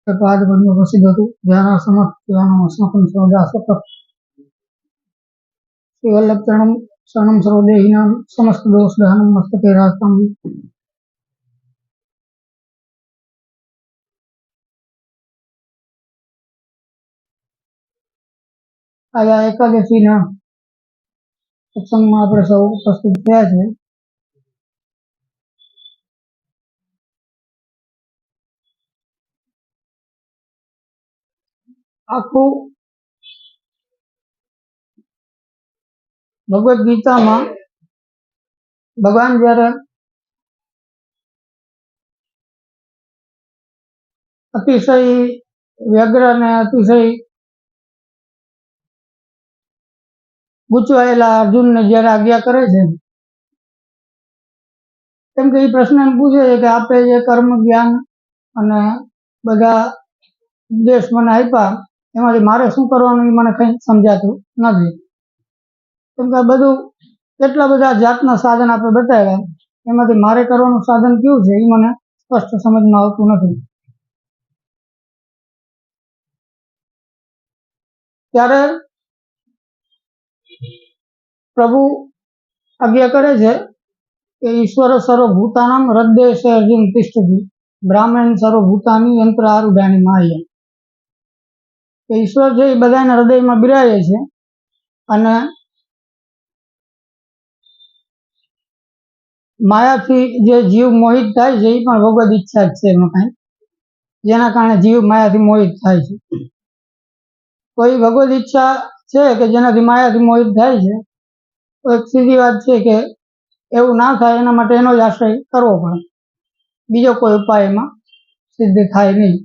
पादपद्म प्रसिद्धतु ध्यानासमर्पयामः सौदा सतत श्रीवल्लभचरणं शरणं सर्वदेहिनां समस्तदोषदहनं मस्तके रास्तं। आज एकादशीना સત્સંગમાં આપણે સૌ ઉપસ્થિત થયા છે। આખું ભગવદ્ ગીતામાં ભગવાન જ્યારે અતિશય વ્યગ્ર અને અતિશય ગૂંચવાયેલા અર્જુનને જ્યારે આજ્ઞા કરે છે, કેમ કે એ પ્રશ્ન એમ પૂછે છે કે આપે જે કર્મ જ્ઞાન અને બધા ઉપદેશ મને આપ્યા એમાંથી મારે શું કરવાનું એ મને કંઈ સમજાતું નથી। કેમ કે બધું કેટલા બધા જાતના સાધન આપણે બતાવ્યા, એમાંથી મારે કરવાનું સાધન કયું છે એ મને સ્પષ્ટ સમજમાં આવતું નથી। ત્યારે પ્રભુ આજ્ઞા કરે છે કે ઈશ્વર સર્વભૂતાનામ હૃદય અર્જુન તિષ્ઠતિ બ્રાહ્મણ સર્વભૂતાની યંત્ર આરૂઢાની માયા। કે ઈશ્વર છે એ બધાના હૃદયમાં બિરાજે છે અને માયાથી જે જીવ મોહિત થાય છે એ પણ ભગવદ ઈચ્છા જ છે એમાં કાંઈ, જેના કારણે જીવ માયાથી મોહિત થાય છે। તો એ ભગવદ ઈચ્છા છે કે જેનાથી માયાથી મોહિત થાય છે, તો એક સીધી વાત છે કે એવું ના થાય એના માટે એનો જ આશ્રય કરવો પડે, બીજો કોઈ ઉપાય એમાં સિદ્ધ થાય નહીં।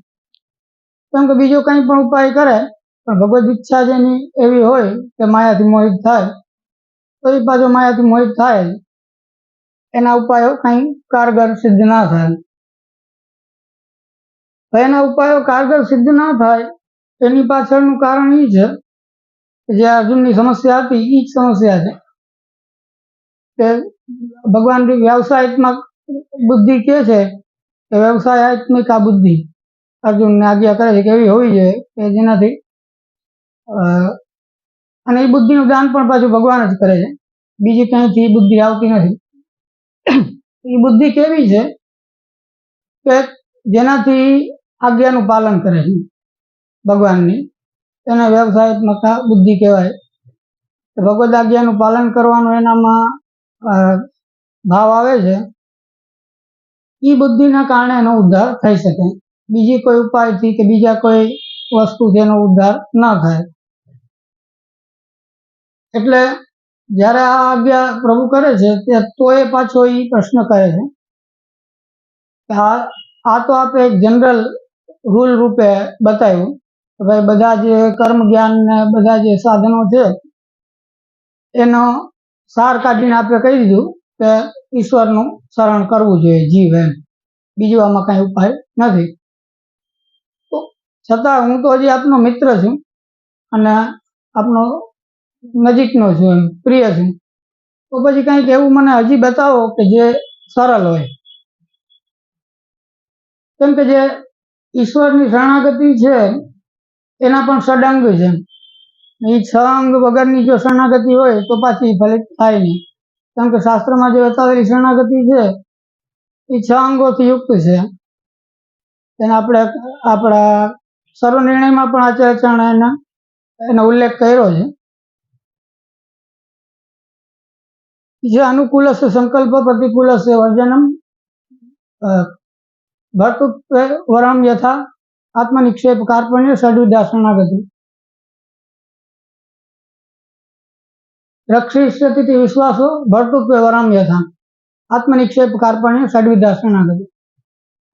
કેમ કે બીજો કંઈ પણ ઉપાય કરે પણ ભગવદ ઈચ્છા જેની એવી હોય કે માયાથી મોહિત થાય, તો એ પાછો માયાથી મોહિત થાય, એના ઉપાયો કંઈ કારગર સિદ્ધ ના થાય। તો એના ઉપાયો કારગર સિદ્ધ ના થાય એની પાછળનું કારણ એ છે કે જે અર્જુનની સમસ્યા હતી એ જ સમસ્યા છે કે ભગવાન વ્યવસાયિકમાં બુદ્ધિ કે છે કે વ્યવસાયાત્મિક આ બુદ્ધિ અર્જુનને આજ્ઞા કરે છે કે એવી હોવી જોઈએ કે જેનાથી અને એ બુદ્ધિનું દાન પણ પાછું ભગવાન જ કરે છે, બીજી ક્યાંયથી બુદ્ધિ આવતી નથી। એ બુદ્ધિ કેવી છે કે જેનાથી આજ્ઞાનું પાલન કરે છે ભગવાનની, એને વ્યવસાયાત્મક બુદ્ધિ કહેવાય। ભગવદ આજ્ઞાનું પાલન કરવાનું એનામાં ભાવ આવે છે, એ બુદ્ધિના કારણે એનો ઉદ્ધાર થઈ શકે, બીજી કોઈ ઉપાયથી કે બીજા કોઈ વસ્તુથી એનો ઉદ્ધાર ન થાય। એટલે જ્યારે આ આજ્ઞા પ્રભુ કરે છે તો એ પાછો એ પ્રશ્ન કરે છે કે આ તો આપણે એક જનરલ રૂલ રૂપે બતાવ્યું કે ભાઈ બધા જે કર્મ જ્ઞાન ને બધા જે સાધનો છે એનો સાર કાઢીને આપણે કહી દીધું કે ઈશ્વરનું શરણ કરવું જોઈએ જીવ એમ, બીજું આમાં કાંઈ ઉપાય નથી। તો છતાં હું તો હજી આપનો મિત્ર છું અને આપનો નજીકનો છું, એમ પ્રિય છું, તો પછી કંઈક એવું મને હજી બતાવો કે જે સરળ હોય। કેમ કે જે ઈશ્વરની શરણાગતિ છે એના પણ ષડંગ છે, એ 6 અંગ વગરની જો શરણાગતિ હોય તો પાછી ફલિત થાય નહીં। કેમ કે શાસ્ત્રમાં જે બતાવેલી શરણાગતિ છે એ 6 અંગોથી યુક્ત છે, એને આપણે આપણા સર્વનિર્ણયમાં પણ આચાર્ય એનો ઉલ્લેખ કર્યો છે। જે અનુકૂલસ્ય સંકલ્પ પ્રતિકૂલસ્ય વર્જનમ ભર્તૃત્વે વરમ યથા આત્મનિક્ષેપ કાર્પણ્ય ષડવિધા શરણાગતિ રક્ષિષ્યતિ વિશ્વાસો ભર્તૃત્વે વરમ યથા આત્મનિક્ષેપ કાર્પણ્ય ષડવિધા શરણાગતિ।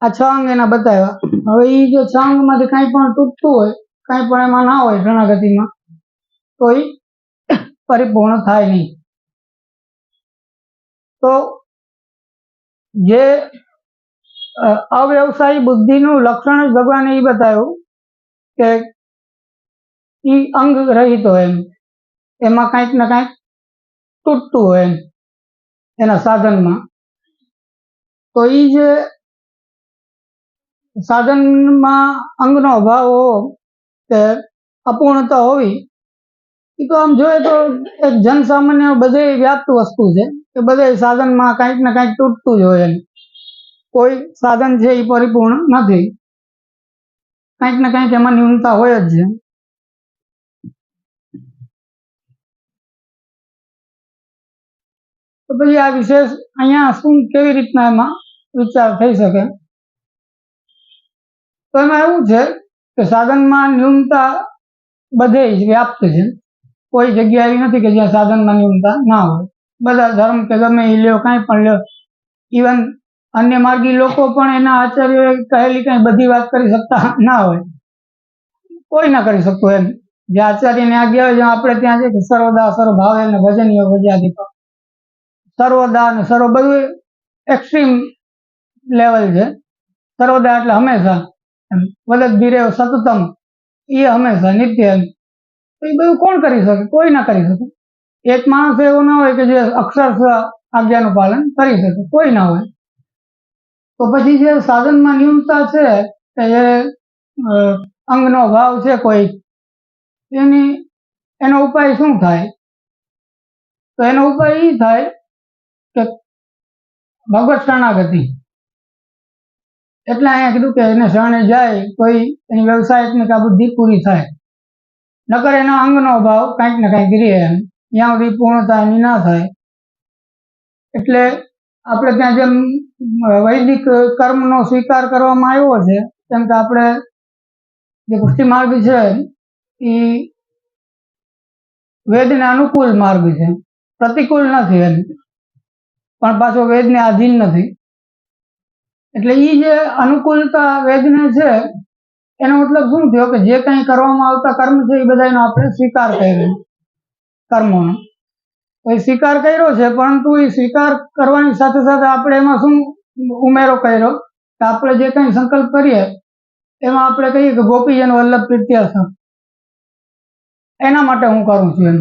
આ 6 અંગ એના બતાવ્યા। હવે એ જો 6 અંગમાંથી કાંઈ પણ તૂટતું હોય, કાંઈ પણ એમાં ના હોય શરણાગતિમાં, તો એ પરિપૂર્ણ થાય નહીં। તો જે અવ્યવસાયી બુદ્ધિનું લક્ષણ જ ભગવાને એ બતાવ્યું કે એ અંગ રહિત હોય, એમાં કાંઈક ને કાંઈક તૂટતું હોય એના સાધનમાં। તો એ જે સાધનમાં અંગનો અભાવ હોવો કે અપૂર્ણતા હોવી એ તો આમ જોઈએ તો એક જનસામાન્ય બધે વ્યાપ્ત વસ્તુ છે કે બધે સાધનમાં કંઈક ને કંઈક તૂટતું જ હોય. કોઈ સાધન છે એ પરિપૂર્ણ નથી, કંઈક ને કંઈક એમાં ન્યૂનતા હોય જ છે. તો પછી આ વિશેષ અહીંયા શું કેવી રીતના એમાં વિચાર થઈ શકે? તો એમાં એવું છે કે સાધનમાં ન્યૂનતા બધે જ વ્યાપ્ત છે. કોઈ જગ્યા એવી નથી કે જ્યાં સાધનમાં ન્યૂનતા ના હોય. બધા ધર્મ કે ગમે એ લ્યો, કાંઈ પણ લ્યો, ઇવન અન્ય માર્ગી લોકો પણ એના આચાર્યોએ કહેલી કંઈ બધી વાત કરી શકતા ના હોય, કોઈ ના કરી શકતું એમ. જે આચાર્યની આજ્ઞા હોય, જ્યાં આપણે ત્યાં છે કે સર્વદા સર્વભાવે ને ભજનીય ભજ્યાદિક, સર્વદા ને સર્વ બધું એક્સ્ટ્રીમ લેવલ છે. સર્વદા એટલે હંમેશા, વદત ધીરે સતતમ એ હંમેશા નિત્ય એમ. તો એ બધું કોણ કરી શકે? કોઈ ના કરી શકે. એક માણસ એવો ના હોય કે જે અક્ષરશઃ આજ્ઞાનું પાલન કરી શકે, કોઈ ના હોય. તો પછી જે સાધનમાં ન્યૂનતા છે કે જે અંગનો અભાવ છે કોઈ, એનો ઉપાય શું થાય? તો એનો ઉપાય એ થાય કે ભગવત શરણાગતિ. એટલે અહીંયા કીધું કે એને શરણે જાય કોઈ એની વ્યવસાયિક આ બુદ્ધિ પૂરી થાય. નકર એનો અંગનો અભાવ કંઈક ને કંઈક રહે એમ, ત્યાં સુધી પૂર્ણતા એની ના થાય. એટલે આપણે ત્યાં જેમ વૈદિક કર્મનો સ્વીકાર કરવામાં આવ્યો છે, તેમ કે આપણે જે પુષ્ટિ માર્ગ છે એ વેદને અનુકૂળ માર્ગ છે, પ્રતિકૂળ નથી એમ, પણ પાછો વેદને આધીન નથી. એટલે એ જે અનુકૂળતા વેદને છે એનો મતલબ શું થયો કે જે કંઈ કરવામાં આવતા કર્મ છે એ બધાનો આપણે સ્વીકાર કર્યો કર્મોનો. એ સ્વીકાર કર્યો છે, પરંતુ એ સ્વીકાર કરવાની સાથે સાથે આપણે એમાં શું ઉમેરો કર્યો કે આપણે જે કંઈ સંકલ્પ કરીએ એમાં આપણે કહીએ કે ગોપીજન વલ્લભ પ્રીત્યર્થ, એના માટે હું કરું છું એમ.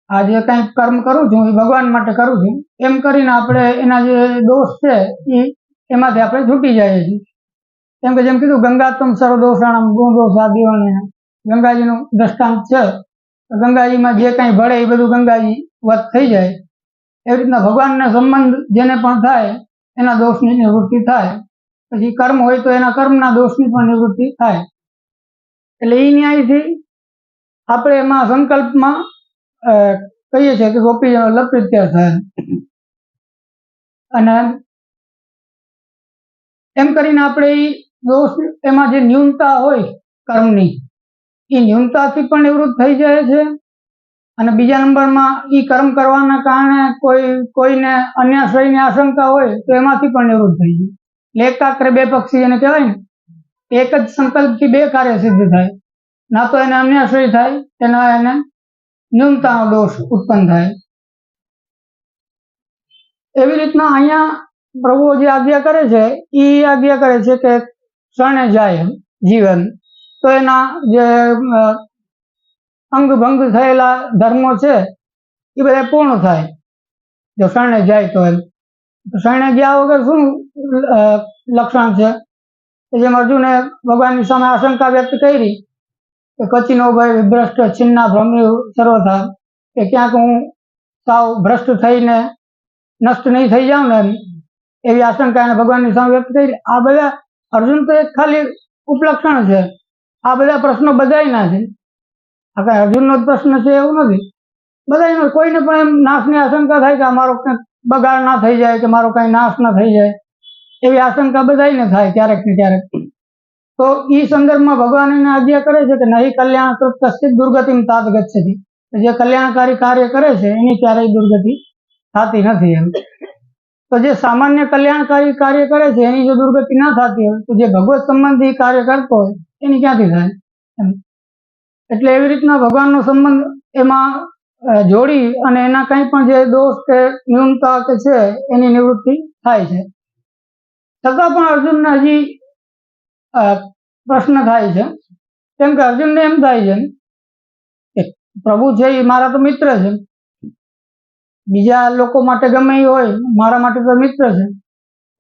આ જે કંઈ કર્મ કરું છું એ ભગવાન માટે કરું છું એમ કરીને આપણે એના જે દોષ છે એમાંથી આપણે છૂટી જઈએ છીએ. કેમ કે જેમ કીધું ગંગાત્મ સર્વદોષાણમ ગુણદોષાદિઓને, ગંગાજીનું દ્રષ્ટાંત છે. ગંગાજીમાં જે કંઈ ભળે એ બધું ગંગાજી વધ થઈ જાય. એવી રીતના ભગવાનને સંબંધ જેને પણ થાય એના દોષની નિવૃત્તિ થાય. પછી કર્મ હોય તો એના કર્મના દોષની પણ નિવૃત્તિ થાય. એટલે એ ન્યાયથી આપણે એમાં સંકલ્પમાં કહીએ છીએ કે ગોપીજનો વલ્લભ પ્રીત્યર્થ થાય. અને એમ કરીને આપણે એ દોષ એમાં જે ન્યૂનતા હોય કર્મની, એ ન્યૂનતાથી પણ નિવૃત્ત થઈ જાય છે. અને બીજા નંબરમાં એ કર્મ કરવાના કારણે કોઈને અન્યાશ્રયની આશંકા હોય તો એમાંથી પણ નિવૃત્ત થઈ જાય. એકાગ્ર બે પક્ષી એને કહેવાય ને, એક જ સંકલ્પથી બે કાર્ય સિદ્ધ થાય. ના તો એને અન્યાશ્રય થાય, તેના એને ન્યૂનતાનો દોષ ઉત્પન્ન થાય. એવી રીતના અહીંયા પ્રભુ જે આજ્ઞા કરે છે એ આજ્ઞા કરે છે કે શરણે જાય જીવન, તો એના જે અંગભંગ થયેલા ધર્મો છે એ બધા પૂર્ણ થાય જો શરણે જાય તો. એમ શરણે ગયા વગર શું લક્ષણ છે? જેમ અર્જુને ભગવાનની સામે આશંકા વ્યક્ત કરી કે કચીનો ભય વિભ્રષ્ટ છિન્ના ભ્રમ્યું સર્વથા, કે ક્યાંક હું સાવ ભ્રષ્ટ થઈને નષ્ટ નહીં થઈ જાઉં ને એમ, એવી આશંકા એને ભગવાનની સામે વ્યક્ત કરી. આ બધા અર્જુન તો એક ખાલી ઉપલક્ષણ છે. આ બધા પ્રશ્નો બધાયના છે. આ કઈ અર્જુનનો જ પ્રશ્ન છે એવું નથી, બધાયનો. કોઈને પણ એમ નાશની આશંકા થાય કે અમારો કંઈક બગાડ ના થઈ જાય, કે મારો કઈ નાશ ના થઈ જાય, એવી આશંકા બધાયને થાય ક્યારેક ને ક્યારેક. તો એ સંદર્ભમાં ભગવાન એને આજ્ઞા કરે છે કે નહીં કલ્યાણ કૃત કશ્ચિત દુર્ગતિમ તાત ગચ્છતિ. જે કલ્યાણકારી કાર્ય કરે છે એની ક્યારેય દુર્ગતિ થતી નથી એમ. તો જે સામાન્ય કલ્યાણકારી કાર્ય કરે છે એની જો દુર્ગતિ ના થતી હોય તો જે ભગવત સંબંધી કાર્ય કરતો હોય એની ક્યાંથી થાય એમ. એટલે એવી રીતના ભગવાનનો સંબંધ એમાં જોડી અને એના કંઈ પણ જે દોષ કે ન્યૂનતા કે છે એની નિવૃત્તિ થાય છે. છતાં પણ અર્જુનને હજી પ્રશ્ન થાય છે. કેમ કે અર્જુનને એમ થાય છે કે પ્રભુ છે એ મારા તો મિત્ર છે, બીજા લોકો માટે ગમે એ હોય, મારા માટે તો મિત્ર છે.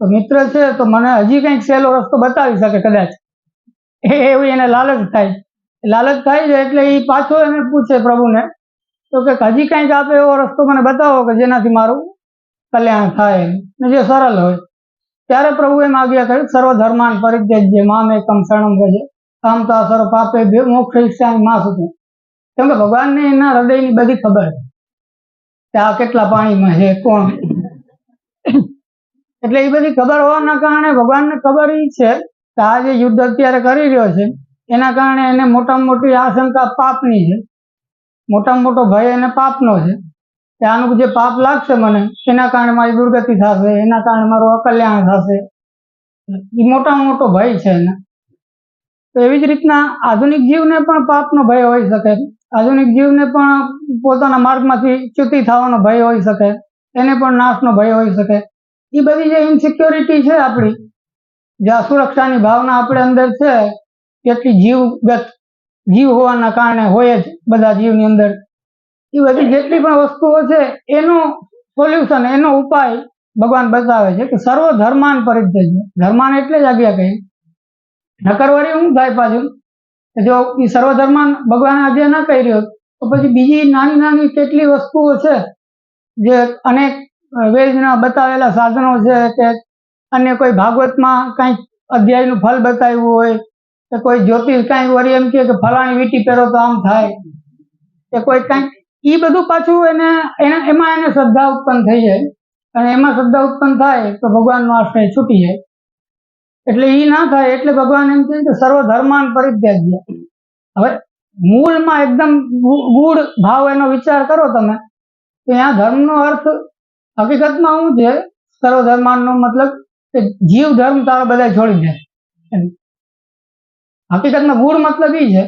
તો મિત્ર છે તો મને હજી કંઈક સહેલો રસ્તો બતાવી શકે કદાચ, એવી એને લાલચ થાય. લાલચ થાય છે એટલે એ પાછો એને પૂછે પ્રભુને તો કે હજી કંઈક આપે એવો રસ્તો મને બતાવો કે જેનાથી મારું કલ્યાણ થાય ને જે સરળ હોય. ત્યારે પ્રભુ એમ આજ્ઞા કરી, સર્વધર્માન પરિત્યજ્ય મામ એકમ શરણમ વ્રજ અહં ત્વા સર્વ પાપેભ્યો મોક્ષયિષ્યામિ મા શુચિ. કેમ કે ભગવાનને એના હૃદયની બધી ખબર છે કે આ કેટલા પાણીમાં છે, કોણ. એટલે એ બધી ખબર હોવાના કારણે ભગવાનને ખબર એ છે કે આ જે યુદ્ધ અત્યારે કરી રહ્યો છે એના કારણે એને મોટામાં મોટી આશંકા પાપની છે, મોટામાં મોટો ભય એને પાપનો છે કે આનું જે પાપ લાગશે મને એના કારણે મારી દુર્ગતિ થશે, એના કારણે મારું અકલ્યાણ થશે, એ મોટામાં મોટો ભય છે એને. તો એવી જ રીતના આધુનિક જીવને પણ પાપનો ભય હોઈ શકે, આધુનિક જીવને પણ પોતાના માર્ગમાંથી ચ્યુતિ થવાનો ભય હોઈ શકે, એને પણ નાશનો ભય હોઈ શકે. એ બધી જે ઇનસિક્યોરિટી છે આપણી, જે અસુરક્ષાની ભાવના આપણે અંદર છે, કેટલી જીવ હોવાના કારણે હોય જ બધા જીવની અંદર, એ બધી જેટલી પણ વસ્તુઓ છે એનું સોલ્યુશન, એનો ઉપાય ભગવાન બતાવે છે કે સર્વ ધર્માન પરિત્યજ્ય. ધર્માન એટલે જ આજ્ઞા કહી, નકર વળી શું થાય પાછું, જો એ સર્વધર્માન ભગવાન આજ્ઞા ના કરી રહ્યો તો પછી બીજી નાની નાની કેટલી વસ્તુઓ છે જે અનેક વેદના બતાવેલા સાધનો છે કે અન્ય કોઈ ભાગવતમાં કંઈક અધ્યાયનું ફલ બતાવ્યું હોય કે કોઈ જ્યોતિષ કાંઈ વળી એમ કે ફલાણી વીંટી પહેરો તો આમ થાય કે કોઈ કાંઈક, એ બધું પાછું એમાં એને શ્રદ્ધા ઉત્પન્ન થઈ જાય અને એમાં શ્રદ્ધા ઉત્પન્ન થાય તો ભગવાનનો આશ્રય છૂટી જાય. એટલે એ ના થાય એટલે ભગવાન એમ કહે કે સર્વ ધર્માન પરિત્યજ્ય. હવે મૂળમાં એકદમ ગૂઢ ભાવ એનો વિચાર કરો તમે તો અહીંયા ધર્મનો અર્થ હકીકતમાં શું છે, સર્વધર્માનનો મતલબ કે જીવ ધર્મ તારા બધા છોડી દે. હકીકતમાં ગૂઢ મતલબ એ છે,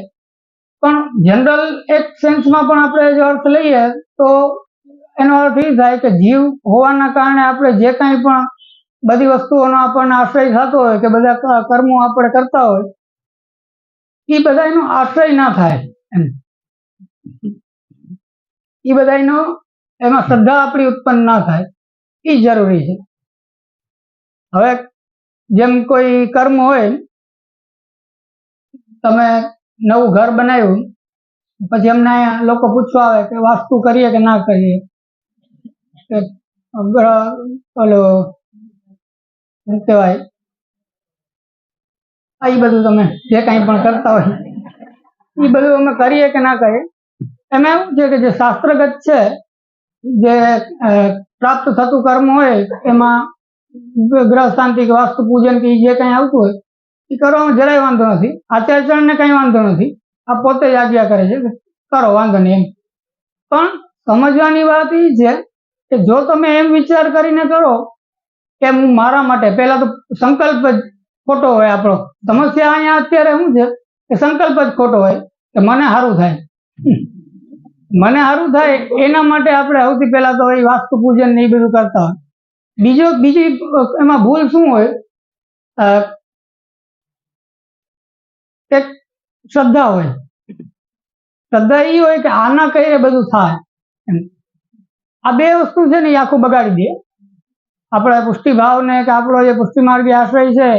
પણ જનરલ એક સેન્સમાં પણ આપણે જો અર્થ લઈએ તો એનો અર્થ એ થાય કે જીવ હોવાના કારણે આપણે જે કાંઈ પણ બધી વસ્તુઓનો આપણને આશ્રય થતો હોય કે બધા કર્મો આપણે કરતા હોય એ બધા એનો આશ્રય ના થાય એમ, એ બધા એમાં શ્રદ્ધા આપણી ઉત્પન્ન ના થાય, એ જરૂરી છે. હવે જેમ કોઈ કર્મ હોય, તમે નવું ઘર બનાવ્યું પછી એમને લોકો પૂછવા આવે કે વાસ્તુ કરીએ કે ના કરીએ, કે ઓલો શું કહેવાય, એ બધું તમે જે કાંઈ પણ કરતા હોય એ બધું અમે કરીએ કે ના કરીએ. એમાં એવું છે કે જે શાસ્ત્રગત છે, જે પ્રાપ્ત થતું કર્મ હોય એમાં ગ્રહ શાંતિ કે વાસ્તુ પૂજન કે જે કંઈ આવતું હોય એ કરવામાં જરાય વાંધો નથી, આચાર્યચરણને કંઈ વાંધો નથી, આ પોતે જ આજ્ઞા કરે છે કરો વાંધો નહીં એમ. પણ સમજવાની વાત એ છે કે જો તમે એમ વિચાર કરીને કરો કે હું મારા માટે, પહેલા તો સંકલ્પ જ ખોટો હોય આપણો. સમસ્યા અહીંયા અત્યારે શું છે કે સંકલ્પ જ ખોટો હોય કે મને સારું થાય, મને સારું થાય એના માટે આપણે સૌથી પહેલા તો એ વાસ્તુ પૂજન ને એ બધું કરતા હોય. બીજી એમાં ભૂલ શું હોય કે શ્રદ્ધા હોય, શ્રદ્ધા એ હોય કે આના કહીએ બધું થાય એમ. આ બે વસ્તુ છે ને એ આખું બગાડી દે, આપણા પુષ્ટિભાવને કે આપણો જે પુષ્ટિમાર્ગી આશ્રય છે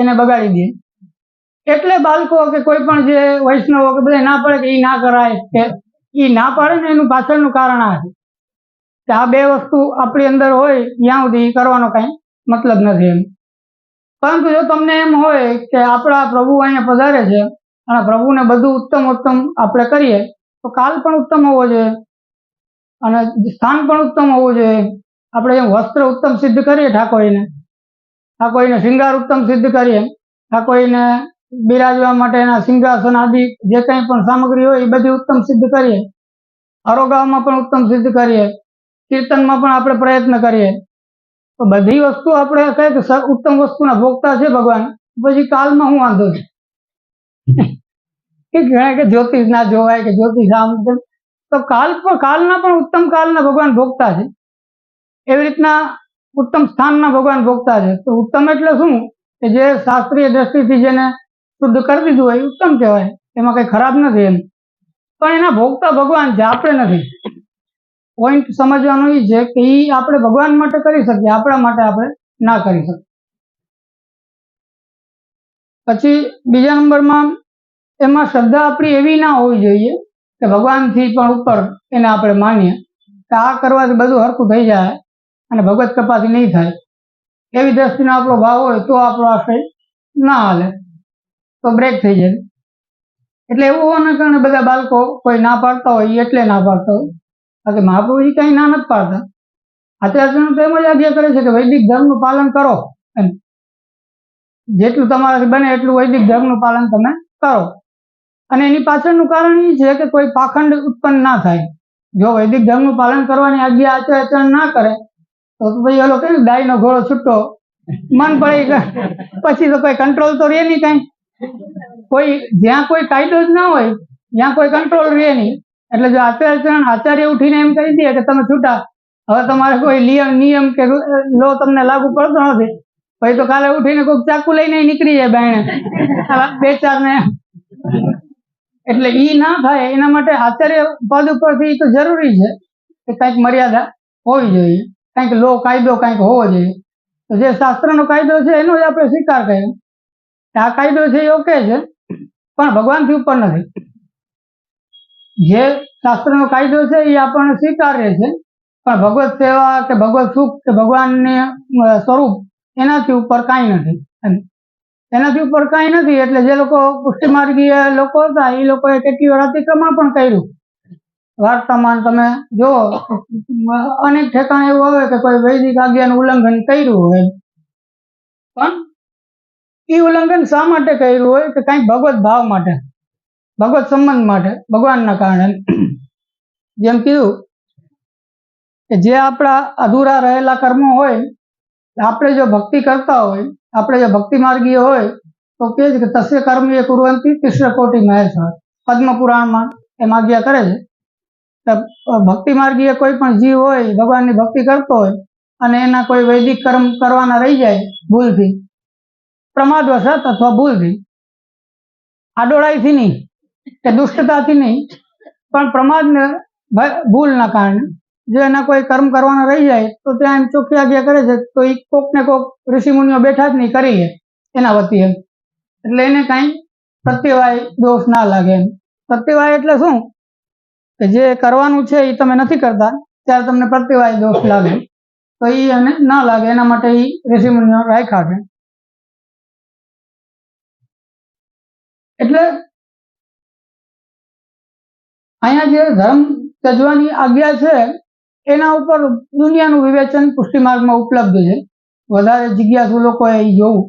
એને બગાડી દે. એટલે બાળકો કે કોઈ પણ જે વૈષ્ણવો કે બધા ના પડે કે એ ના કરાય, કે એ ના પાડે ને એનું પાછળનું કારણ આ છે કે આ બે વસ્તુ આપણી અંદર હોય ત્યાં સુધી કરવાનો કાંઈ મતલબ નથી એમ. પરંતુ જો તમને એમ હોય કે આપણા પ્રભુ અહીંયા પધારે છે અને પ્રભુને બધું ઉત્તમ ઉત્તમ આપણે કરીએ તો કાલ પણ ઉત્તમ હોવો જોઈએ અને સ્થાન પણ ઉત્તમ હોવું જોઈએ. આપણે એમ વસ્ત્ર ઉત્તમ સિદ્ધ કરીએ, ઠાકોરીને શૃંગાર ઉત્તમ સિદ્ધ કરીએ, ઠાકોરીને બિરાજવા માટેના સિંહાસન આદિ જે કંઈ પણ સામગ્રી હોય એ બધી ઉત્તમ સિદ્ધ કરીએ, આરોગાવમાં પણ ઉત્તમ સિદ્ધ કરીએ, કીર્તનમાં પણ આપણે પ્રયત્ન કરીએ, તો બધી વસ્તુ આપણે કહે કે ઉત્તમ વસ્તુના ભોગતા છે ભગવાન, પછી કાલમાં શું વાંધો છે કે ઘણા કે જ્યોતિષ ના જોવાય કે જ્યોતિષ આમ, તો કાલના પણ ઉત્તમ કાલના ભગવાન ભોગતા છે, એવી રીતના ઉત્તમ સ્થાનના ભગવાન ભોગતા છે. તો ઉત્તમ એટલે શું કે જે શાસ્ત્રીય દ્રષ્ટિથી જેને શુદ્ધ કરી દીધું હોય ઉત્તમ કહેવાય, એમાં કઈ ખરાબ નથી એમ. પણ એના ભોગતા ભગવાન છે, આપણે નથી. પોઈન્ટ સમજવાનો એ છે કે એ આપણે ભગવાન માટે કરી શકીએ, આપણા માટે આપણે ના કરી શકીએ. પછી બીજા નંબરમાં એમાં શ્રદ્ધા આપણી એવી ના હોવી જોઈએ કે ભગવાનથી પણ ઉપર એને આપણે માનીએ કે આ કરવાથી બધું હરખું થઈ જાય અને ભગવત કૃપાથી નહીં થાય, એવી દ્રષ્ટિનો આપણો ભાવ હોય તો આપણો આશ્રય ના હાલે, તો બ્રેક થઈ જાય. એટલે એવું હોવાના કારણે બધા બાળકો કોઈ ના પાડતા હોય એટલે ના પાડતા હોય, બાકી મહાપ્રભુજી કઈ ના નથી પાડતા. આચાર્ય તો એમ જ આજ્ઞા કરે છે કે વૈદિક ધર્મનું પાલન કરો, એમ જેટલું તમારાથી બને એટલું વૈદિક ધર્મનું પાલન તમે કરો. અને એની પાછળનું કારણ એ છે કે કોઈ પાખંડ ઉત્પન્ન ના થાય. જો વૈદિક ધર્મનું પાલન કરવાની આજ્ઞા આચાર્ય ના કરે તો ભાઈ એ લોકો ગાયનો ઘોડો છૂટો મન પડે, પછી તો કોઈ કંટ્રોલ તો રહે નહીં કઈ. કોઈ જ્યાં કોઈ કાયદો જ ના હોય જ્યાં કોઈ કંટ્રોલ રહે નહીં. એટલે જો આચાર્ય ઉઠીને એમ કહી દે કે તમે છૂટા, હવે તમારે કોઈ નિયમ કે લો તમને લાગુ પડતો નથી, પછી તો કાલે ઉઠીને કોઈક ચાકુ લઈને નીકળી જાય બાયણે બે ચાર ને. એટલે ઈ ના થાય એના માટે આચાર્ય પદ ઉપરથી તો જરૂરી છે કે કંઈક મર્યાદા હોવી જોઈએ, કંઈક લો કાયદો કંઈક હોવો જોઈએ. તો જે શાસ્ત્રનો કાયદો છે એનો જ આપણે સ્વીકાર કર્યો. આ કાયદો છે એ ઓકે છે પણ ભગવાનથી ઉપર નથી. જે શાસ્ત્રનો કાયદો છે એ આપણને સ્વીકાર્ય છે પણ ભગવત સેવા કે ભગવત સુખ કે ભગવાનને સ્વરૂપ એનાથી ઉપર કાંઈ નથી. એનાથી ઉપર કાંઈ નથી. એટલે જે લોકો પુષ્ટિમાર્ગીય લોકો હતા એ લોકોએ કેટલી વાર અતિક્રમણ પણ કર્યું. વાર્તામાં તમે જો અનેક ઠેકાણે એવું આવે કે કોઈ વૈદિક આજ્ઞાનું ઉલ્લંઘન કર્યું હોય, પણ એ ઉલ્લંઘન શા માટે કર્યું હોય કે કંઈક ભગવત ભાવ માટે, ભગવત સંબંધ માટે, ભગવાનના કારણે. જેમ કીધું કે જે આપણા અધૂરા રહેલા કર્મો હોય, આપણે જો ભક્તિ કરતા હોય, આપણે જો ભક્તિ માર્ગીય હોય તો કે છે કે તસ્ય કર્મ એ કુર્વંતી તિસ્ર કોટી મહેશ્વર. પદ્મ પુરાણમાં એમ આજ્ઞા કરે છે કે ભક્તિ માર્ગીય કોઈ પણ જીવ હોય, ભગવાનની ભક્તિ કરતો હોય અને એના કોઈ વૈદિક કર્મ કરવાના રહી જાય ભૂલથી, પ્રમાદવશાત અથવા ભૂલથી, આડોળાઈથી નહીં કે દુષ્ટતાથી નહીં પણ પ્રમાદને ભૂલના કારણે જો એના કોઈ કર્મ કરવાના રહી જાય તો ત્યાં એમ ચોખ્ખી આજ્ઞા કરે છે તો એ કોક ને કોક ઋષિમુનિઓ બેઠા જ નહીં કરી લે એના વતી એમ. એટલે એને કાંઈ પ્રત્યવાય દોષ ના લાગે એમ. પ્રત્યવાય એટલે શું કે જે કરવાનું છે એ તમે નથી કરતા ત્યારે તમને પ્રત્યવાય દોષ લાગે, તો એ એને ના લાગે એના માટે એ ઋષિમુનિઓ રાખ્યા છે. એટલે અહીંયા જે ધર્મ ત્યજવાની આજ્ઞા છે એના ઉપર દુનિયાનું વિવેચન પુષ્ટિ માર્ગમાં ઉપલબ્ધ છે. વધારે જિજ્ઞાસુ લોકોએ એ જોવું.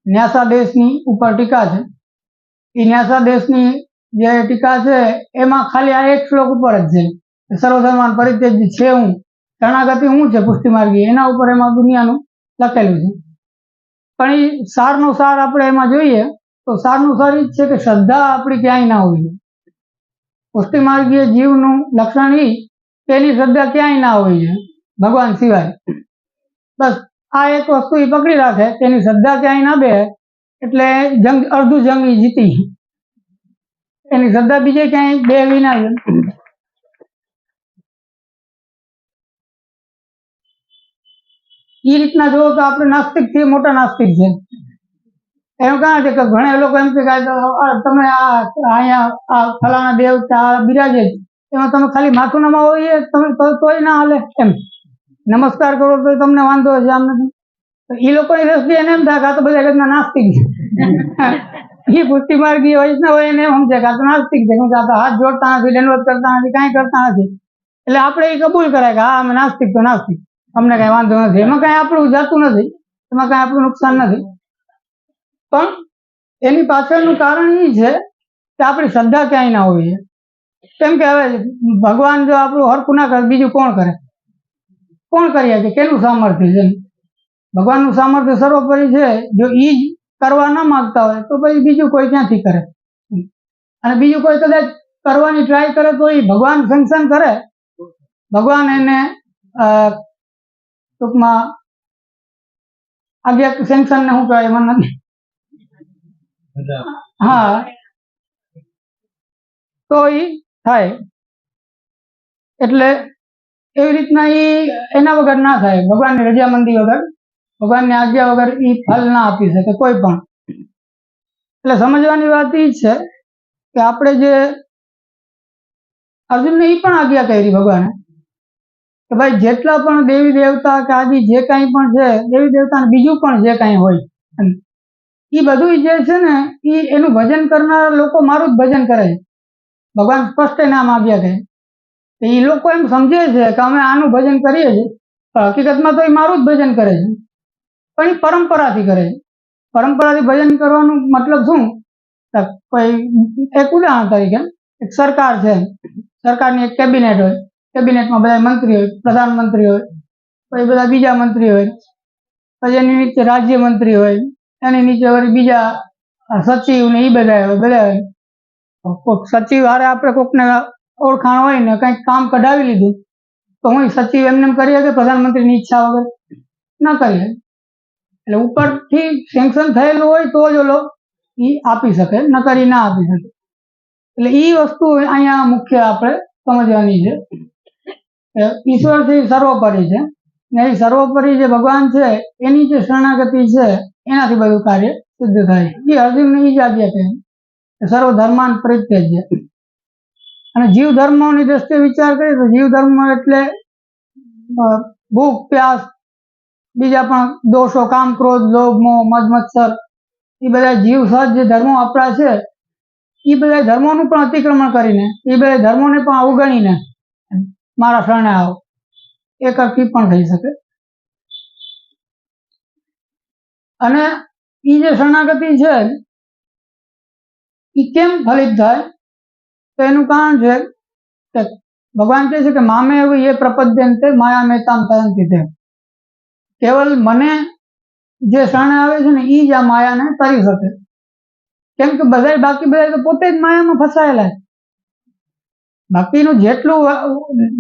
ન્યાસા દેશની ઉપર ટીકા છે. એ ન્યાસા દેશની જે ટીકા છે એમાં ખાલી આ એક શ્લોક ઉપર જ છે, સર્વધર્માન પરિત્યજ છે હું, શરણાગતિ હું છે પુષ્ટિ માર્ગી, એના ઉપર એમાં દુનિયાનું લખેલું છે. પણ એ સારનો સાર આપણે એમાં જોઈએ તો સારનું સાર એ જ છે કે શ્રદ્ધા આપણી ક્યાંય ના હોવી જોઈએ. પુષ્ટિ માર્ગીય જીવનું લક્ષણ એ તેની શ્રદ્ધા ક્યાંય ના હોવી જોઈએ ભગવાન સિવાય. બસ આ એક વસ્તુ એ પકડી રાખે, તેની શ્રદ્ધા ક્યાંય ના બે એટલે અડધું જંગ એ જીતી. એની શ્રદ્ધા બીજે ક્યાંય બે વિના. એ રીતના જુઓ તો આપણે નાસ્તિક થી મોટા નાસ્તિક છે. એમ કહે છે કે ઘણા લોકો એમ કે તમે અહીંયા આ ફલાણા દેવતા બિરાજે એમાં તમે ખાલી માથું નમાવો તમે તોય ના હાલે એમ, નમસ્કાર કરો તો તમને વાંધો છે આમ નથી. એ લોકોની દ્રષ્ટિએ એને એમ થાય કે આ તો બધા જગતના નાસ્તિક છે. એ પુષ્ટિ માર્ગી વૈષ્ણવ એને એમ સમજે કે આ તો નાસ્તિક છે, કેમ કે આ તો હાથ જોડતા નથી, દંડવત કરતા નથી, કાંઈ કરતા નથી. એટલે આપણે એ કબૂલ કરાય કે હા અમે નાસ્તિક તો નાસ્તિક, અમને કઈ વાંધો નથી, એમાં કઈ આપણું જતું નથી, એમાં કઈ આપણું નુકસાન નથી. પણ એની પાછળનું કારણ એ છે કે આપણી શ્રદ્ધા ક્યાંય ના હોવી જોઈએ. કેમ કે હવે ભગવાન જો આપણું હરખું ના કરે બીજું કોણ કરે? કોણ કરી શકે? કેનું સામર્થ્ય છે? ભગવાનનું સામર્થ્ય સર્વોપરી છે. જો એ જ કરવા ના માંગતા હોય તો પછી બીજું કોઈ ક્યાંથી કરે? અને બીજું કોઈ કદાચ કરવાની ટ્રાય કરે તો એ ભગવાન સેન્કશન કરે, ભગવાન એને ટૂંકમાં આજ્ઞા સેન્કશન ને શું કહેવાય મને નથી, હા, તો એ થાય. એટલે એવી રીતના એના વગર ના થાય, ભગવાનની રજામંદી વગર, ભગવાનની આજ્ઞા વગર એ ફલ ના આપી શકે કોઈ પણ. એટલે સમજવાની વાત એ છે કે આપણે જે અર્જુનને એ પણ આજ્ઞા કરી ભગવાને કે ભાઈ જેટલા પણ દેવી દેવતા કે આદિ જે કાંઈ પણ છે દેવી દેવતા બીજું પણ જે કાંઈ હોય એ બધું જે છે ને એનું ભજન કરનાર લોકો મારું જ ભજન કરે છે. ભગવાન સ્પષ્ટ નામ આજ્ઞા કહે એ લોકો એમ સમજે છે કે અમે આનું ભજન કરીએ છીએ, પણ હકીકતમાં તો એ મારું જ ભજન કરે છે, પણ એ પરંપરાથી કરે છે. પરંપરાથી ભજન કરવાનું મતલબ શું? કોઈ એક ઉદાહરણ તરીકે એક સરકાર છે, સરકારની એક કેબિનેટ હોય, કેબિનેટમાં બધા મંત્રી હોય, પ્રધાનમંત્રી હોય, પછી બધા બીજા મંત્રી હોય, પછી એની નીચે રાજ્યમંત્રી હોય, એની નીચે વળી બીજા સચિવ ને એ બધા હોય. કોઈક સચિવ હારે આપણે કોઈકને ઓળખાણ હોય ને કંઈક કામ કઢાવી લીધું તો હું સચિવ એમને કરી શકે પ્રધાનમંત્રીની ઈચ્છા વગર? ના કરી શકે. એટલે ઉપરથી સેન્કશન થયેલું હોય તો જ ઓલો એ આપી શકે, ન કરી ના આપી શકે. એટલે એ વસ્તુ અહીંયા મુખ્ય આપણે સમજવાની છે. ઈશ્વર છે એ સર્વોપરી છે ને એ સર્વોપરી જે ભગવાન છે એની જે શરણાગતિ છે એનાથી બધું કાર્ય સિદ્ધ થાય છે. એ અર્જુનને એ જ આજ્ઞા કહે સર્વ ધર્માન પરિત્યજ્ય. અને જીવ ધર્મોની દ્રષ્ટિએ વિચાર કરીએ તો જીવ ધર્મ એટલે ભૂખ પ્યાસ, બીજા પણ દોષો, કામ ક્રોધ લોભ મોહ મદ મત્સર, એ બધા જીવ સહજ જે ધર્મો આપણા છે એ બધા ધર્મોનું પણ અતિક્રમણ કરીને, એ બધા ધર્મોને પણ અવગણીને મારા શરણે આવો, એક અર્થી પણ થઈ શકે. અને એ જે શરણાગતિ છે એ કેમ ફલિત થાય? તો એનું કારણ છે કે ભગવાન કહે છે કે મામે એવું એ પ્રપદ્યંતે માયા મેતામ તરંતી તે. કેવલ મને જે શરણે આવે છે ને એ જ આ માયાને તરી શકે. કેમ કે બધા બાકી બધા તો પોતે જ માયામાં ફસાયેલા છે. બાકીનું જેટલું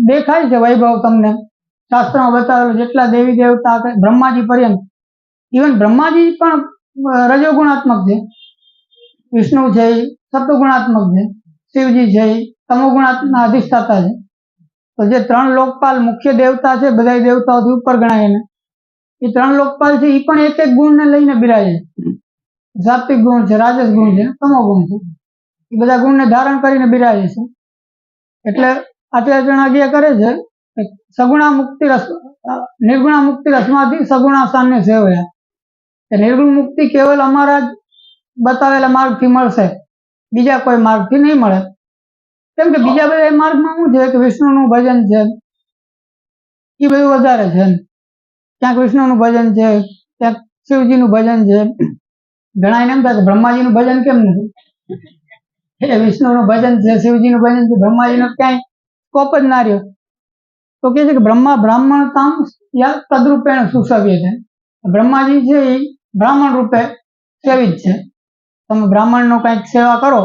દેખાય છે વૈભવ તમને શાસ્ત્રમાં બતાવેલું, જેટલા દેવી દેવતા બ્રહ્માજી પર્યંત, ઇવન બ્રહ્માજી પણ રજોગુણાત્મક છે, વિષ્ણુ છે એ સત્વગુણાત્મક છે, શિવજી છે એ તમોગુણાત્મક અધિષ્ઠાતા છે. તો જે 3 લોકપાલ મુખ્ય દેવતા છે, બધા દેવતાઓથી ઉપર ગણાય એને, એ 3 લોકપાલ છે એ પણ એક એક ગુણને લઈને બિરાજે. સાત્વિક ગુણ છે, રાજસ ગુણ છે, તમો ગુણ છે, એ બધા ગુણને ધારણ કરીને બિરાજે છે. એટલે આચાર્ય આજ્ઞા કરે છે કે સગુણા મુક્તિ રસ નિર્ગુણા મુક્તિ રસમાંથી સગુણા સાન્ય સેવયા. કે નિર્ગુણ મુક્તિ કેવલ અમારા જ બતાવેલા માર્ગથી મળશે, બીજા કોઈ માર્ગથી નહીં મળે. કેમ કે બીજા બધા માર્ગમાં શું છે કે વિષ્ણુનું ભજન છે એ બધું વધારે છે. ક્યાંક વિષ્ણુનું ભજન છે, ક્યાંક શિવજીનું ભજન છે. ઘણા એને એમ થાય કે બ્રહ્માજીનું ભજન કેમ નથી? એ વિષ્ણુનું ભજન છે, શિવજીનું ભજન છે, બ્રહ્માજીનો ક્યાંય સ્કોપ જ ના રહ્યો. તો કે છે કે બ્રહ્મા બ્રાહ્મણતામ યા તદરૂપેણ સુસવ્ય છે. બ્રહ્માજી છે એ બ્રાહ્મણ રૂપે સેવિત છે. તમે બ્રાહ્મણનો કંઈક સેવા કરો,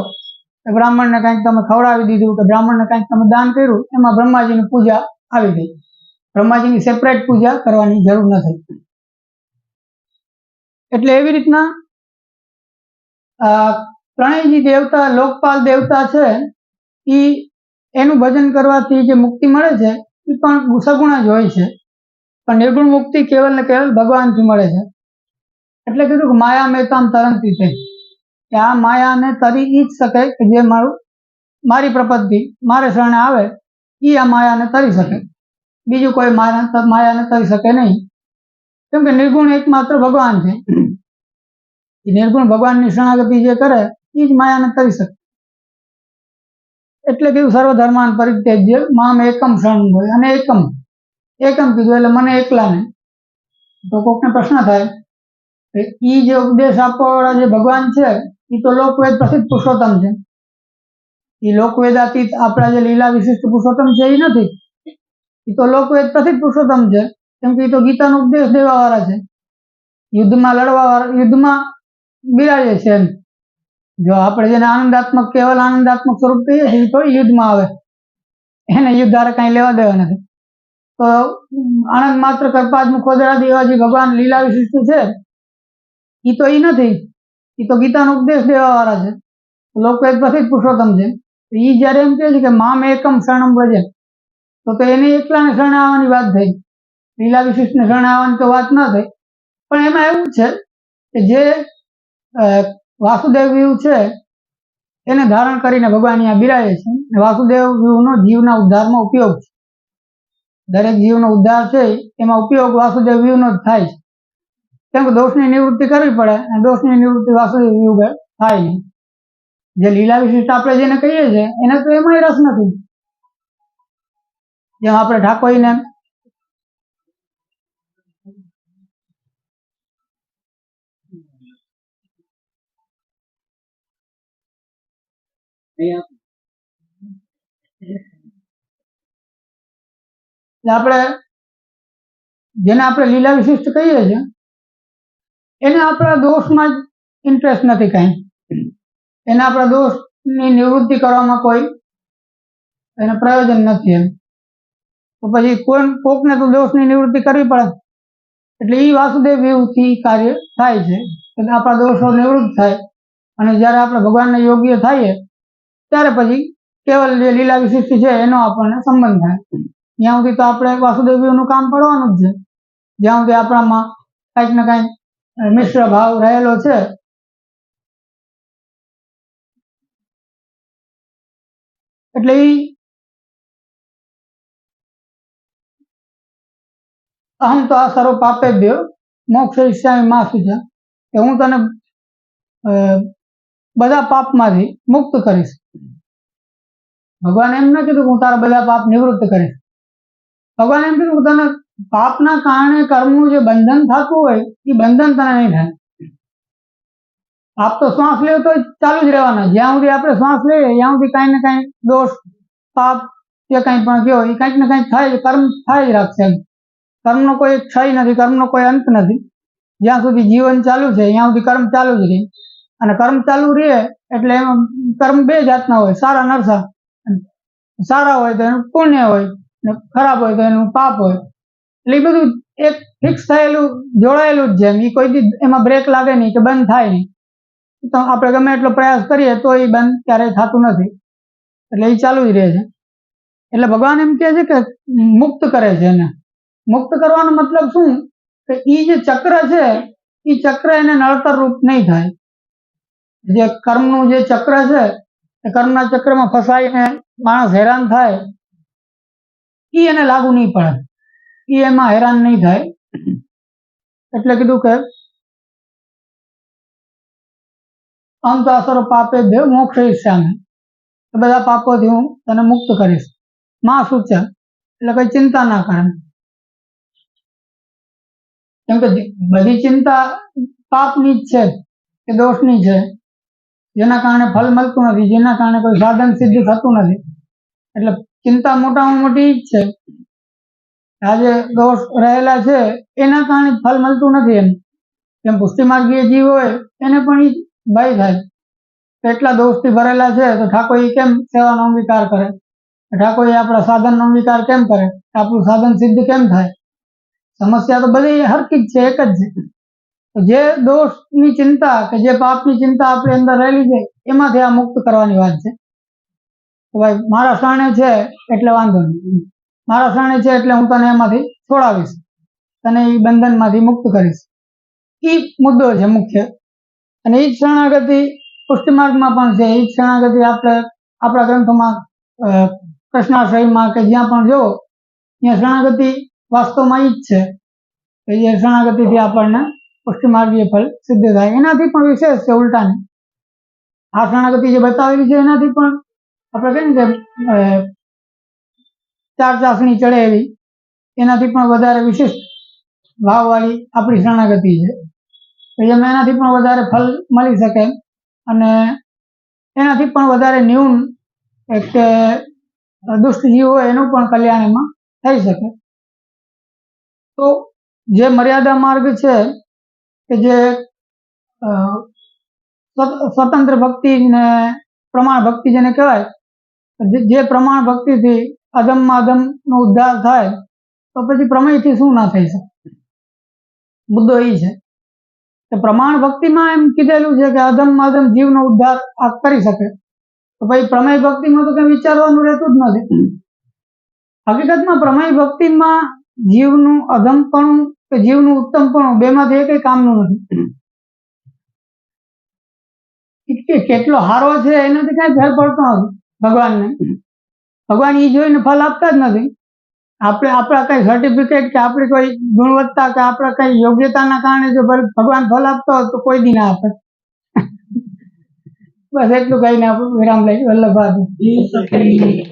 બ્રાહ્મણને કંઈક તમે ખવડાવી દીધું કે બ્રાહ્મણને કંઈક તમે દાન કર્યું, એમાં બ્રહ્માજીની પૂજા આવી ગઈ. બ્રહ્માજીની સેપરેટ પૂજા કરવાની જરૂર નથી. એટલે એવી રીતના ત્રણેય દેવતા, લોકપાલ દેવતા છે એનું ભજન કરવાથી જે મુક્તિ મળે છે એ પણ સગુણ જ હોય છે, પણ નિર્ગુણ મુક્તિ કેવલ ને કેવલ ભગવાનથી મળે છે. એટલે કીધું કે માયા મેતામ તરંતી છે, કે આ માયાને તરી ઈ જ શકે કે જે મારી પ્રપત્તિ મારે શરણે આવે એ આ માયાને તરી શકે, બીજું કોઈ માયાને તરી શકે નહીં. કેમ કે નિર્ગુણ એકમાત્ર ભગવાન છે. નિર્ગુણ ભગવાનની શરણાગતિ જે કરે એ જ માયાને તરી શકે. એટલે કીધું સર્વધર્માન પરિત્યજ્ય મામ એકમ શરણમ હોય. અને એકમ કીધું એટલે મને એકલાને. તો કોકને પ્રશ્ન થાય કે એ જે ઉપદેશ આપવા વાળા જે ભગવાન છે એ તો લોકવેદ પ્રસિદ્ધ પુરુષોત્તમ છે. એ લોકવેદાતીત આપણા જે લીલા વિશિષ્ટ પુરુષોત્તમ છે એ નથી. એ તો લોકવેદ પ્રસિદ્ધ પુરુષોત્તમ છે, કેમ કે એ તો ગીતાનો ઉપદેશ દેવા વાળા છે, યુદ્ધમાં લડવા વાળા, યુદ્ધમાં બિરાજે છે. એમ જો આપણે જેને આનંદાત્મક કેવલ આનંદાત્મક સ્વરૂપ કહીએ છીએ એ થોડી યુદ્ધમાં આવે, એને યુદ્ધ હારે કઈ લેવા દેવા નથી. તો આનંદ માત્ર કરપાદ મુખોદરા દેવા જે ભગવાન લીલા વિશિષ્ટ છે એ તો એ નથી, એ તો ગીતાનો ઉપદેશ દેવા વાળા છે, લોકવેદ પ્રસિદ્ધ પુરુષોત્તમ છે. એ જયારે એમ કહે છે કે મામ એકમ શરણમ ભજે, તો એને એકલાને શરણે આવવાની વાત થઈ, લીલા વિશિષ્ટને શરણે આવવાની તો વાત ના થઈ. પણ એમાં એવું છે કે જે વાસુદેવ વ્યૂહ છે એને ધારણ કરીને ભગવાન અહીંયા બિરાજે છે. વાસુદેવ વ્યૂહનો જીવના ઉદ્ધારમાં ઉપયોગ છે. દરેક જીવનો ઉદ્ધાર છે એમાં ઉપયોગ વાસુદેવ વ્યૂહનો જ થાય છે. કેમ કે દોષની નિવૃત્તિ કરવી પડે અને દોષની નિવૃત્તિ વાસુદેવ વ્યૂહ થાય નહીં. જે લીલા વિશિષ્ટ આપણે જેને કહીએ છીએ એને તો એમાંય રસ નથી. જેમ આપણે ઠાકોરીને આપણે જેને આપણે લીલા વિશિષ્ટ કહીએ છીએ એને આપણા દોષમાં જ ઇન્ટરેસ્ટ નથી કાંઈ. એને આપણા દોષની નિવૃત્તિ કરવામાં કોઈ એને પ્રયોજન નથી એમ. તો પછી કોકને તો દોષની નિવૃત્તિ કરવી પડે. એટલે એ વાસુદેવ વ્યૂહથી કાર્ય થાય છે કે આપણા દોષો નિવૃત્ત થાય અને જ્યારે આપણે ભગવાનને યોગ્ય થઈએ ત્યારે પછી કેવલ જે લીલા વિશિષ્ટ છે એનો આપણને સંબંધ થાય. ત્યાં સુધી તો આપણે વાસુદેવ વ્યૂહનું કામ પડવાનું જ છે. જ્યાં સુધી આપણામાં કંઈક ને કંઈક મિશ્ર ભાવ રહેલો છે એટલે એ અહમ તો આ સર્વ પાપેભ્યો મોક્ષયિષ્યામિ મા શુચિ કે હું તને બધા પાપમાંથી મુક્ત કરીશ. ભગવાન એમ ન કીધું કે હું તારા બધા પાપ નિવૃત્ત કરીશ. ભગવાન એમ કીધું કે તને પાપના કારણે કર્મનું જે બંધન થતું હોય એ બંધન તને નહીં થાય. આપ તો શ્વાસ લેવો તો ચાલુ જ રહેવાના. જ્યાં સુધી આપણે શ્વાસ લઈએ ત્યાં સુધી કાંઈ ને કાંઈ દોષ પાપ કે કંઈ પણ કહો એ કંઈક ને કંઈક થાય, કર્મ થાય જ રાખશે. કર્મનો કોઈ ક્ષય નથી, કર્મનો કોઈ અંત નથી. જ્યાં સુધી જીવન ચાલુ છે ત્યાં સુધી કર્મ ચાલુ જ રહે. અને કર્મ ચાલુ રહે એટલે એમાં કર્મ બે જાતના હોય, સારા નરસા. સારા હોય તો એનું પુણ્ય હોય ને ખરાબ હોય તો એનું પાપ હોય. એટલે એ બધું એક ફિક્સ થયેલું જોડાયેલું જ છે. એ કોઈ દી એમાં બ્રેક લાગે નહીં કે બંધ થાય નહીં. તો આપણે ગમે એટલો પ્રયાસ કરીએ તો એ બંધ ક્યારેય થતું નથી. એટલે એ ચાલુ જ રહે છે. એટલે ભગવાન એમ કહે છે કે મુક્ત કરે છે એને. મુક્ત કરવાનો મતલબ શું કે એ જે ચક્ર છે એ ચક્ર એને નડતર રૂપ નહીં થાય. જે કર્મનું જે ચક્ર છે એ કર્મના ચક્રમાં ફસાઈને માણસ હેરાન થાય એ એને લાગુ નહીં પડે. એ એમાં હેરાન નહીં થાય. એટલે કીધું કે આમ તો આ સર્વ પાપેભ્યો મોક્ષયિષ્યામિ, બધા પાપોથી હું તને મુક્ત કરીશ. મા શુચિ એટલે કઈ ચિંતા ના કરે. કેમ કે બધી ચિંતા પાપની જ છે કે દોષની છે, જેના કારણે ફલ મળતું નથી, જેના કારણે કોઈ સાધન સિદ્ધ થતું નથી. એટલે ચિંતા મોટામાં મોટી જ છે. આજે દોષ રહેલા છે એના કારણે ફલ મળતું નથી. એમ જેમ પુષ્ટિમાર્ગીય જીવ હોય એને પણ એ ભય થાય કેટલા દોષથી ભરેલા છે તો ઠાકોર કેમ સેવાનો અંગીકાર કરે, ઠાકોર આપણા સાધનનો અંગીકાર કેમ કરે, આપણું સાધન સિદ્ધ કેમ થાય. સમસ્યા તો બધી હરકી જ છે, એક જ છે. તો જે દોષની ચિંતા કે જે પાપની ચિંતા આપણી અંદર રહેલી છે એમાંથી આ મુક્ત કરવાની વાત છે. તો ભાઈ મારા શરણે છે એટલે વાંધો નહીં, મારા શરણે છે એટલે હું તને એમાંથી છોડાવીશ, તને એ બંધનમાંથી મુક્ત કરીશ. એ મુદ્દો છે મુખ્ય. અને એ જ શરણાગતિ પુષ્ટિમાર્ગમાં પણ છે. એ જ શરણાગતિ આપણે આપણા ગ્રંથોમાં કૃષ્ણાશ્રયમાં કે જ્યાં પણ જો ત્યાં શરણાગતિ વાસ્તવમાં એ જ છે કે જે શરણાગતિથી આપણને પુષ્ટિમાર્ગીય ફળ સિદ્ધ થાય. એનાથી પણ વિશેષ છે ઉલટાની. આ શરણાગતિ જે બતાવેલી છે એનાથી પણ આપણે કહીએ ને કે ચાર ચાસણી ચડે એવી, એનાથી પણ વધારે વિશિષ્ટ ભાવવાળી આપણી શરણાગતિ છે કે જેમાં એનાથી પણ વધારે ફળ મળી શકે અને એનાથી પણ વધારે ન્યૂન કે દુષ્ટ જીવ હોય એનું પણ કલ્યાણ એમાં થઈ શકે. તો જે મર્યાદા માર્ગ છે કે જે સ્વતંત્ર ભક્તિ ને પ્રમાણ ભક્તિ જેને કહેવાય, જે પ્રમાણ ભક્તિથી અધમમાં અધમનો ઉદ્ધાર થાય તો પછી પ્રમેયથી શું ના થઈ શકે. મુદ્દો એ છે કે પ્રમાણ ભક્તિમાં એમ કીધેલું છે કે અધમમાં અધમ જીવનો ઉદ્ધાર આ કરી શકે, તો પછી પ્રમેય ભક્તિમાં તો કઈ વિચારવાનું રહેતું જ નથી. હકીકતમાં પ્રમેય ભક્તિમાં જીવનું અધમપણું કે જીવનું ઉત્તમપણું બેમાંથી એ કઈ કામનું નથી. કે કેટલો સારો છે એનાથી કઈ ફેર પડતો નથી ભગવાનને. ભગવાન એ જોઈને ફળ આપતા જ નથી. આપણે આપણા કઈ સર્ટિફિકેટ કે આપણી કોઈ ગુણવત્તા કે આપણા કઈ યોગ્યતાના કારણે જો ભગવાન ફળ આપતો હોય તો કોઈ દી ના આપે. બસ એટલું કહીને આપણે વિરામ લઈ વલ્લભભાઈ.